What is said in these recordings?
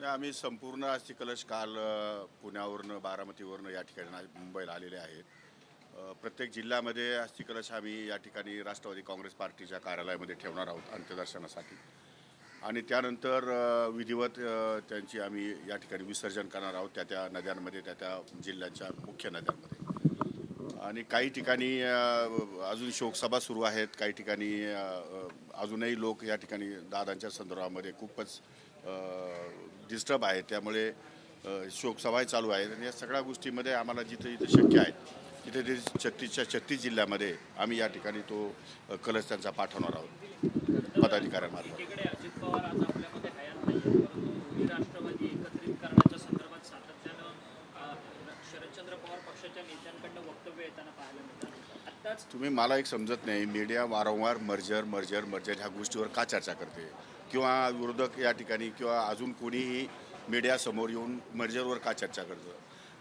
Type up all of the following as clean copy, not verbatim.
आम्ही संपूर्ण अस्थि कलश काल पुण्यावरनं बारामतीवरनं या ठिकाणी मुंबईला आलेले आहेत. प्रत्येक जिल्ह्यामध्ये अस्थि कलश आम्ही या ठिकाणी राष्ट्रवादी काँग्रेस पार्टीच्या कार्यालयामध्ये ठेवणार आहोत अंत्यदर्शनासाठी. आणि त्यानंतर विधिवत त्यांची आम्ही या ठिकाणी विसर्जन करणार आहोत त्या नद्यांमध्ये, त्या जिल्ह्यांच्या मुख्य नद्यांमध्ये. आणि काही ठिकाणी अजून शोकसभा सुरू आहेत. काही ठिकाणी अजूनही लोक या ठिकाणी दादांच्या संदर्भामध्ये खूपच डिस्टर्ब आहे. त्यामुळे शोकसभाही चालू आहेत. आणि या सगळ्या गोष्टीमध्ये आम्हाला जिथे जिथे शक्य आहे तिथे ते 36 जिल्ह्यामध्ये आम्ही या ठिकाणी तो कलश त्यांचा पाठवणार आहोत पदाधिकाऱ्यांमार्फत. अजित पवार आज आपल्यामध्ये हयात नाही, परंतु राष्ट्रवादी एकत्रित करण्याच्या संदर्भात सातत्यानं शरदचंद्र पवार पक्षाच्या नेत्यांकडून वक्तव्य येताना पाहायला मिळतात. आत्ताच तुम्ही मला एक समजत नाही, मीडिया वारंवार मर्जर ह्या गोष्टीवर का चर्चा करते, किंवा विरोधक या ठिकाणी किंवा अजून कोणीही मीडियासमोर येऊन मर्जरवर का चर्चा करतं.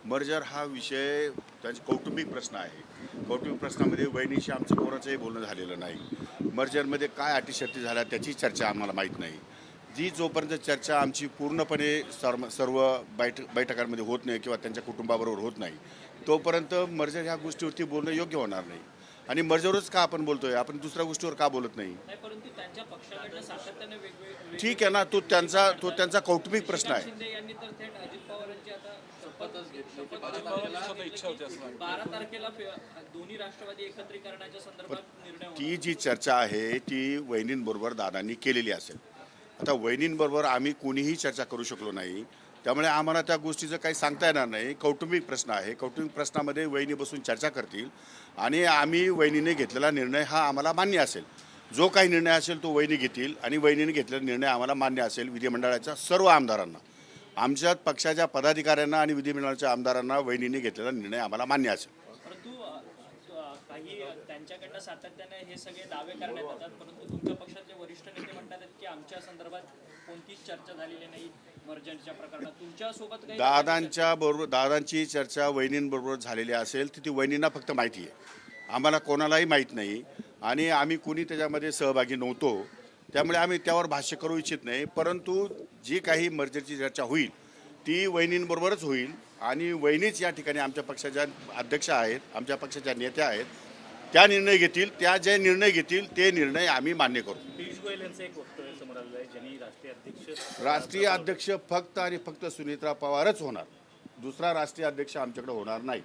मर्जर हा विषय त्यांचा कौटुंबिक प्रश्न आहे. कौटुंबिक प्रश्नामध्ये वहिनीशी आमचं कोणाचंही बोलणं झालेलं नाही. मर्जरमध्ये काय अटीशर्ती झाल्या त्याची चर्चा आम्हाला माहीत नाही. जोपर्यंत चर्चा आमची पूर्णपणे सर्व बैठकांमध्ये होत नाही किंवा त्यांच्या कुटुंबाबरोबर होत नाही, तोपर्यंत मर्जर ह्या गोष्टीवरती बोलणं योग्य होणार नाही. आणि मर्जरच का आपण बोलतोय, आपण दुसऱ्या गोष्टीवर का बोलत नाही? परंतु त्यांच्या पक्षाकडनं सातत्याने वेगवेगळे ठीक आहे ना, तो त्यांचा कौटुंबिक प्रश्न आहे. शिंदे यांनी तर थेट अजित पवारांची आता शपथच घेतली. 12 तारखेला दोन्ही राष्ट्रवादी एकत्रीकरणाच्या संदर्भात निर्णय होणार. ती जी चर्चा आहे ती वहिनींबरोबर दादांनी केलेली असेल. आता वहिनींबरोबर आम्ही कोणीही चर्चा करू शकलो नाही, त्यामुळे आम्हाला त्या गोष्टीचं काही सांगता येणार नाही. कौटुंबिक प्रश्न आहे. कौटुंबिक प्रश्नामध्ये वहिनी बसून चर्चा करतील आणि आम्ही वहिनीने घेतलेला निर्णय हा आम्हाला मान्य असेल. जो काही निर्णय असेल तो वहिनी घेतील आणि वहिनीने घेतलेला निर्णय आम्हाला मान्य असेल. विधिमंडळाच्या सर्व आमदारांना, आमच्या पक्षाच्या पदाधिकाऱ्यांना आणि विधिमंडळाच्या आमदारांना वहिनीने घेतलेला निर्णय आम्हाला मान्य असेल. परंतु काही त्यांच्याकडनं सातत्याने हे सगळे दावे करण्यात येतात, परंतु तुमच्या पक्षाचे वरिष्ठ नेते म्हणतात की आमच्या संदर्भात कोणतीच चर्चा झालेली नाही. मर्जरच्या प्रकरणात तुमच्यासोबत काही दादांची चर्चा वहिनींबरोबर झालेली असेल ती वहिनींना फक्त माहिती आहे, आम्हाला कोणालाही माहीत नाही. आणि आम्ही कोणी त्याच्यामध्ये सहभागी नव्हतो, त्यामुळे आम्ही त्यावर भाष्य करू इच्छित नाही. परंतु जी काही मर्जरची चर्चा होईल ती वहिनींबरोबरच होईल. आणि वहिनीच या ठिकाणी आमच्या पक्षाच्या अध्यक्ष आहेत, आमच्या पक्षाच्या नेत्या आहेत. त्या निर्णय घेतील, जे निर्णय घेतील ते निर्णय आम्ही मान्य करू. पियुष गोयल यांचं एक वक्तव्य समोर आलं आहे, ज्यांनी राष्ट्रीय अध्यक्ष फक्त आणि फक्त सुनेत्रा पवारच होणार. दुसरा राष्ट्रीय अध्यक्ष आमच्याकडे होणार नाही.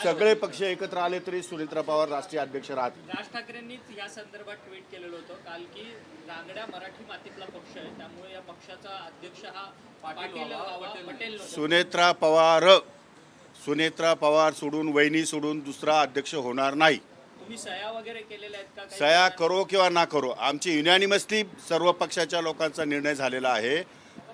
सगळे पक्ष एकत्र आले तरी सुनेत्रा पवार राष्ट्रीय अध्यक्ष राहतील. राज ठाकरेंनीच या संदर्भात ट्विट केलेलं होतं काल की रांगड्या मराठी मातीतला पक्ष आहे, त्यामुळे या पक्षाचा अध्यक्ष हा पटेल. सुनेत्रा पवार सोडून, वहिनी सोडून दुसरा अध्यक्ष होणार नाही. तुम्ही सह्या वगैरे केलेल्या आहेत का? सह्या करो किंवा ना करो, आमची युनॅनिमसली सर्व पक्षाच्या लोकांचा निर्णय झालेला आहे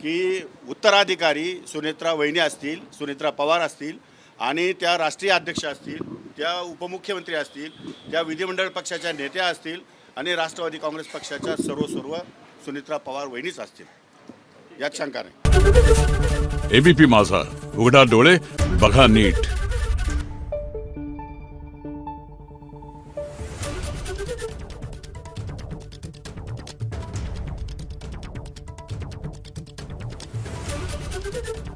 की उत्तराधिकारी सुनेत्रा वहिनी असतील, सुनेत्रा पवार असतील, आणि त्या राष्ट्रीय अध्यक्ष असतील, त्या उपमुख्यमंत्री असतील, त्या विधिमंडळ पक्षाच्या नेत्या असतील, आणि राष्ट्रवादी काँग्रेस पक्षाच्या सर्व सुनेत्रा पवार वहिनीच असतील, यात शंका नाही. एबीपी माझा, उघडा डोळे बघा नीट. Thank you.